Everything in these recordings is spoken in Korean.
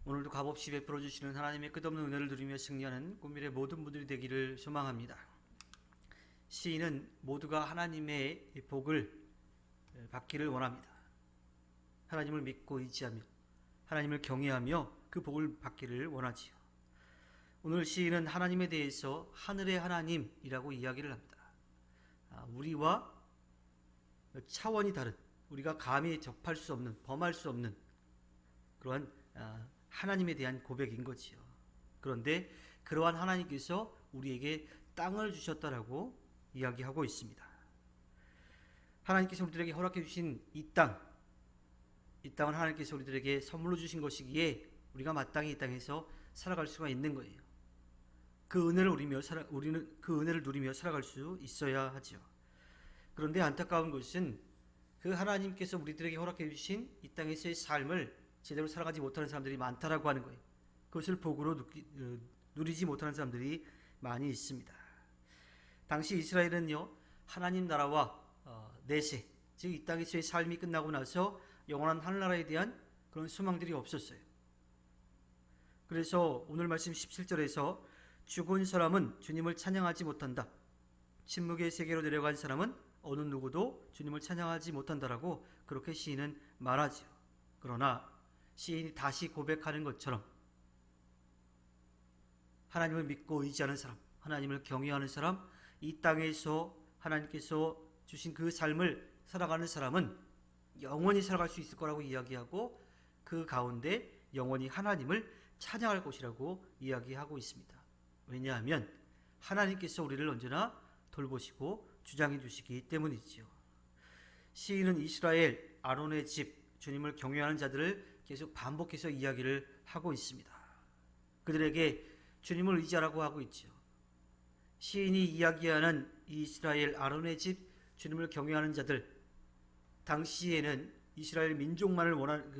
오늘도 값없이 베풀어 주시는 하나님의 끝없는 은혜를 누리며 승리하는 꿈밀의 모든 분들이 되기를 소망합니다. 시인은 모두가 하나님의 복을 받기를 원합니다. 하나님을 믿고 의지하며 하나님을 경외하며 그 복을 받기를 원하지요. 오늘 시인은 하나님에 대해서 하늘의 하나님이라고 이야기를 합니다. 우리와 차원이 다른, 우리가 감히 접할 수 없는, 범할 수 없는 그러한 하나님에 대한 고백인 거지요. 그런데 그러한 하나님께서 우리에게 땅을 주셨다라고 이야기하고 있습니다. 하나님께서 우리들에게 허락해 주신 이 땅은 하나님께서 우리들에게 선물로 주신 것이기에 우리가 마땅히 이 땅에서 살아갈 수가 있는 거예요. 그 은혜를 우리는 그 은혜를 누리며 살아갈 수 있어야 하죠. 그런데 안타까운 것은 그 하나님께서 우리들에게 허락해 주신 이 땅에서의 삶을 제대로 살아가지 못하는 사람들이 많다라고 하는 거예요. 그것을 복으로 누리지 못하는 사람들이 많이 있습니다. 당시 이스라엘은요, 하나님 나라와 내세, 즉 이 땅에서의 삶이 끝나고 나서 영원한 하늘나라에 대한 그런 소망들이 없었어요. 그래서 오늘 말씀 17절에서 죽은 사람은 주님을 찬양하지 못한다. 침묵의 세계로 내려간 사람은 어느 누구도 주님을 찬양하지 못한다라고 그렇게 시인은 말하죠. 그러나 시인이 다시 고백하는 것처럼 하나님을 믿고 의지하는 사람, 하나님을 경외하는 사람, 이 땅에서 하나님께서 주신 그 삶을 살아가는 사람은 영원히 살아갈 수 있을 거라고 이야기하고 그 가운데 영원히 하나님을 찬양할 것이라고 이야기하고 있습니다. 왜냐하면 하나님께서 우리를 언제나 돌보시고 주장해 주시기 때문이지요. 시인은 이스라엘 아론의 집 주님을 경외하는 자들을 계속 반복해서 이야기를 하고 있습니다. 그들에게 주님을 의지하라고 하고 있죠. 시인이 이야기하는 이스라엘 아론의 집 주님을 경외하는 자들, 당시에는 이스라엘 민족만을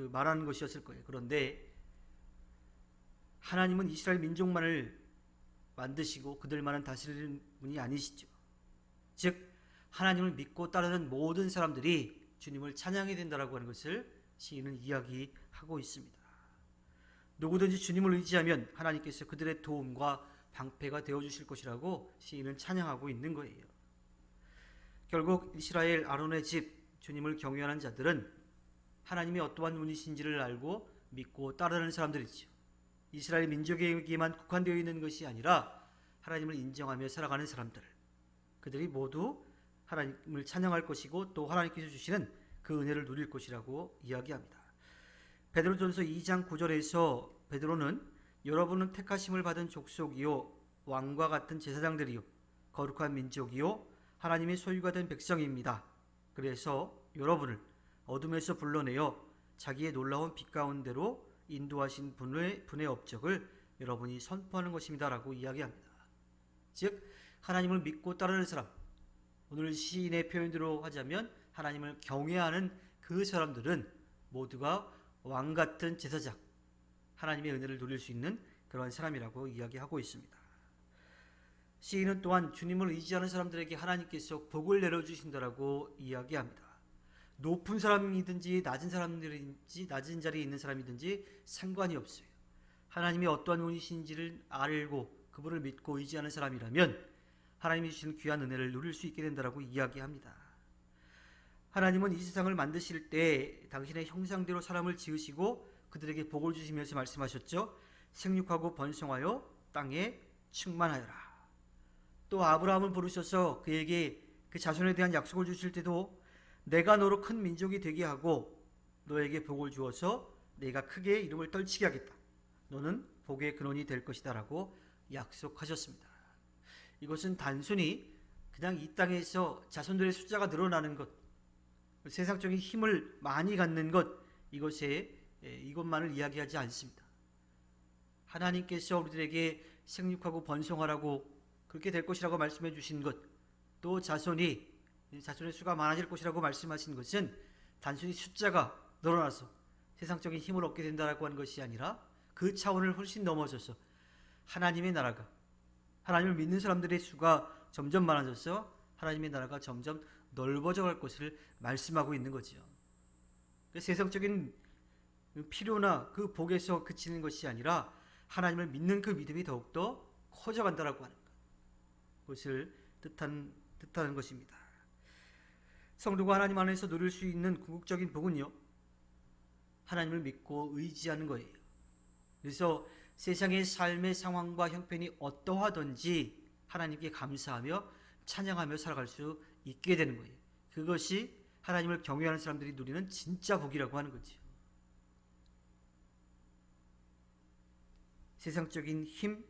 말하는 것이었을 거예요. 그런데 하나님은 이스라엘 민족만을 만드시고 그들만은 다스리는 분이 아니시죠. 즉 하나님을 믿고 따르는 모든 사람들이 주님을 찬양해야 된다라고 하는 것을 시인은 이야기하고 있습니다. 누구든지 주님을 의지하면 하나님께서 그들의 도움과 방패가 되어주실 것이라고 시인은 찬양하고 있는 거예요. 결국 이스라엘 아론의 집 주님을 경외하는 자들은 하나님이 어떠한 분이신지를 알고 믿고 따르는 사람들이죠. 이스라엘 민족에게만 국한되어 있는 것이 아니라 하나님을 인정하며 살아가는 사람들, 그들이 모두 하나님을 찬양할 것이고 또 하나님께서 주시는 그 은혜를 누릴 것이라고 이야기합니다. 베드로전서 2장 9절에서 베드로는 여러분은 택하심을 받은 족속이요 왕과 같은 제사장들이요 거룩한 민족이요 하나님의 소유가 된 백성입니다. 그래서 여러분을 어둠에서 불러내어 자기의 놀라운 빛 가운데로 인도하신 분의 업적을 여러분이 선포하는 것입니다 라고 이야기합니다. 즉 하나님을 믿고 따르는 사람, 오늘 시인의 표현대로 하자면 하나님을 경외하는 그 사람들은 모두가 왕같은 제사장, 하나님의 은혜를 누릴 수 있는 그런 사람이라고 이야기하고 있습니다. 시인은 또한 주님을 의지하는 사람들에게 하나님께서 복을 내려주신다라고 이야기합니다. 높은 사람이든지 낮은 사람들이든지 낮은 자리에 있는 사람이든지 상관이 없어요. 하나님이 어떠한 분이신지를 알고 그분을 믿고 의지하는 사람이라면 하나님이 주시는 귀한 은혜를 누릴 수 있게 된다라고 이야기합니다. 하나님은 이 세상을 만드실 때 당신의 형상대로 사람을 지으시고 그들에게 복을 주시면서 말씀하셨죠. 생육하고 번성하여 땅에 충만하여라. 또 아브라함을 부르셔서 그에게 그 자손에 대한 약속을 주실 때도 내가 너로 큰 민족이 되게 하고 너에게 복을 주어서 내가 크게 이름을 떨치게 하겠다. 너는 복의 근원이 될 것이다 라고 약속하셨습니다. 이것은 단순히 그냥 이 땅에서 자손들의 숫자가 늘어나는 것, 세상적인 힘을 많이 갖는 것, 이것만을 이야기하지 않습니다. 하나님께서 우리들에게 생육하고 번성하라고 그렇게 될 것이라고 말씀해 주신 것, 또 자손의 수가 많아질 것이라고 말씀하신 것은 단순히 숫자가 늘어나서 세상적인 힘을 얻게 된다라고 하는 것이 아니라 그 차원을 훨씬 넘어서서 하나님의 나라가, 하나님을 믿는 사람들의 수가 점점 많아져서 하나님의 나라가 점점 넓어져 갈 것을 말씀하고 있는 거죠. 세상적인 필요나 그 복에서 그치는 것이 아니라 하나님을 믿는 그 믿음이 더욱더 커져간다라고 하는 것을 뜻하는 것입니다. 성도가 하나님 안에서 누릴 수 있는 궁극적인 복은요, 하나님을 믿고 의지하는 거예요. 그래서 세상의 삶의 상황과 형편이 어떠하든지 하나님께 감사하며 찬양하며 살아갈 수 있게 되는 거예요. 그것이 하나님을 경외하는 사람들이 누리는 진짜 복이라고 하는 거죠. 세상적인 힘,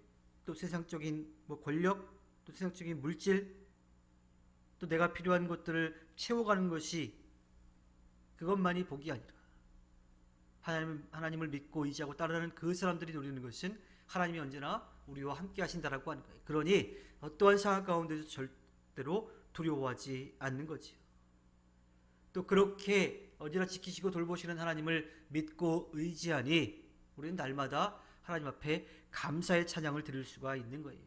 또 세상적인 권력, 또 세상적인 물질, 또 내가 필요한 것들을 채워가는 것이 그것만이 복이 아니라 하나님을 믿고 의지하고 따르는 그 사람들이 누리는 것은 하나님이 언제나 우리와 함께 하신다라고 하는 거예요. 그러니 어떠한 상황 가운데서 절대로 두려워하지 않는 거지요. 또 그렇게 언제나 지키시고 돌보시는 하나님을 믿고 의지하니 우리는 날마다 하나님 앞에 감사의 찬양을 드릴 수가 있는 거예요.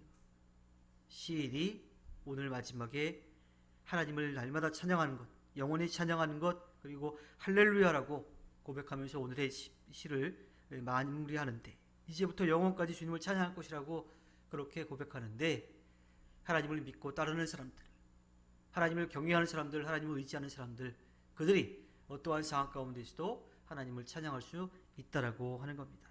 시인이 오늘 마지막에 하나님을 날마다 찬양하는 것, 영원히 찬양하는 것, 그리고 할렐루야라고 고백하면서 오늘의 시를 마무리하는데, 이제부터 영원까지 주님을 찬양할 것이라고 그렇게 고백하는데, 하나님을 믿고 따르는 사람들, 하나님을 경외하는 사람들, 하나님을 의지하는 사람들, 그들이 어떠한 상황 가운데서도 하나님을 찬양할 수 있다라고 하는 겁니다.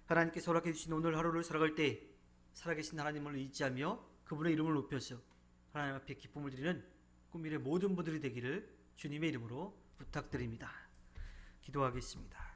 하나님께서 허락해 주신 오늘 하루를 살아갈 때 살아계신 하나님을 의지하며 그분의 이름을 높여서 하나님 앞에 기쁨을 드리는 꿈미래 모든 분들이 되기를 주님의 이름으로 부탁드립니다. 기도하겠습니다.